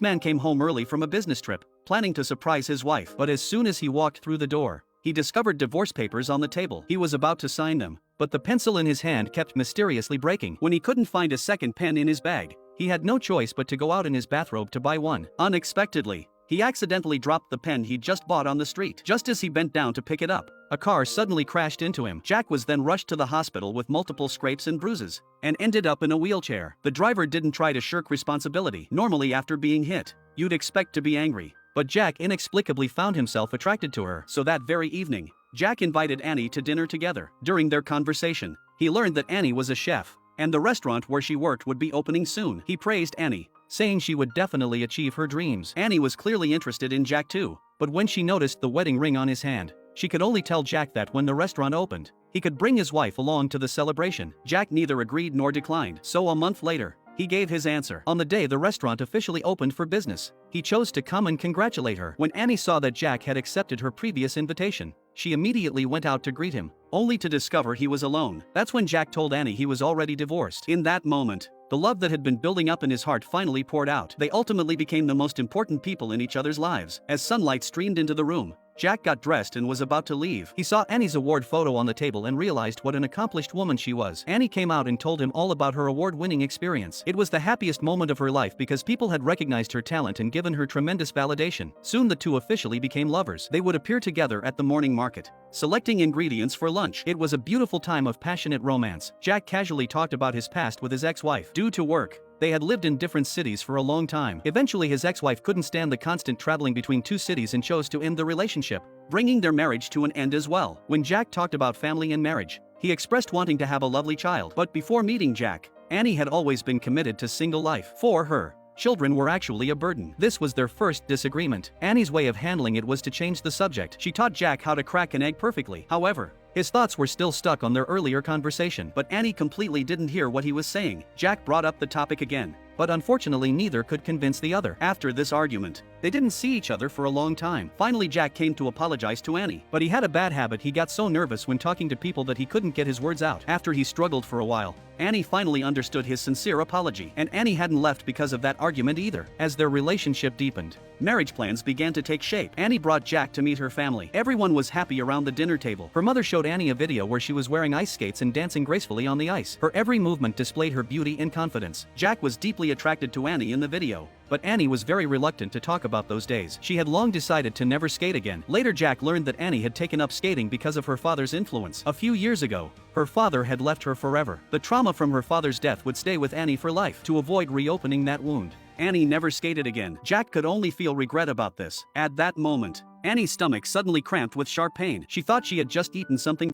man came home early from a business trip, planning to surprise his wife. But as soon as he walked through the door, he discovered divorce papers on the table. He was about to sign them, but the pencil in his hand kept mysteriously breaking. When he couldn't find a second pen in his bag, he had no choice but to go out in his bathrobe to buy one. Unexpectedly, he accidentally dropped the pen he'd just bought on the street. Just as he bent down to pick it up, a car suddenly crashed into him. Jack was then rushed to the hospital with multiple scrapes and bruises, and ended up in a wheelchair. The driver didn't try to shirk responsibility. Normally after being hit, you'd expect to be angry, but Jack inexplicably found himself attracted to her. So that very evening, Jack invited Annie to dinner together. During their conversation, he learned that Annie was a chef, and the restaurant where she worked would be opening soon. He praised Annie, saying she would definitely achieve her dreams. Annie was clearly interested in Jack too, but when she noticed the wedding ring on his hand, she could only tell Jack that when the restaurant opened, he could bring his wife along to the celebration. Jack neither agreed nor declined. So a month later, he gave his answer. On the day the restaurant officially opened for business, he chose to come and congratulate her. When Annie saw that Jack had accepted her previous invitation, she immediately went out to greet him, only to discover he was alone. That's when Jack told Annie he was already divorced. In that moment, the love that had been building up in his heart finally poured out. They ultimately became the most important people in each other's lives. As sunlight streamed into the room, Jack got dressed and was about to leave. He saw Annie's award photo on the table and realized what an accomplished woman she was. Annie came out and told him all about her award-winning experience. It was the happiest moment of her life because people had recognized her talent and given her tremendous validation. Soon the two officially became lovers. They would appear together at the morning market, selecting ingredients for lunch. It was a beautiful time of passionate romance. Jack casually talked about his past with his ex-wife. Due to work, they had lived in different cities for a long time. Eventually his ex-wife couldn't stand the constant traveling between two cities and chose to end the relationship, bringing their marriage to an end as well. When Jack talked about family and marriage, he expressed wanting to have a lovely child. But before meeting Jack, Annie had always been committed to single life. For her, children were actually a burden. This was their first disagreement. Annie's way of handling it was to change the subject. She taught Jack how to crack an egg perfectly. However, his thoughts were still stuck on their earlier conversation, but Annie completely didn't hear what he was saying. Jack brought up the topic again, but unfortunately neither could convince the other. After this argument, they didn't see each other for a long time. Finally Jack came to apologize to Annie, but he had a bad habit. He got so nervous when talking to people that he couldn't get his words out. After he struggled for a while, Annie finally understood his sincere apology, and Annie hadn't left because of that argument either. As their relationship deepened, marriage plans began to take shape. Annie brought Jack to meet her family. Everyone was happy around the dinner table. Her mother showed Annie a video where she was wearing ice skates and dancing gracefully on the ice. Her every movement displayed her beauty and confidence. Jack was deeply attracted to Annie in the video, but Annie was very reluctant to talk about those days. She had long decided to never skate again. Later Jack learned that Annie had taken up skating because of her father's influence. A few years ago, her father had left her forever. The trauma from her father's death would stay with Annie for life. To avoid reopening that wound, Annie never skated again. Jack could only feel regret about this. At that moment, Annie's stomach suddenly cramped with sharp pain. She thought she had just eaten something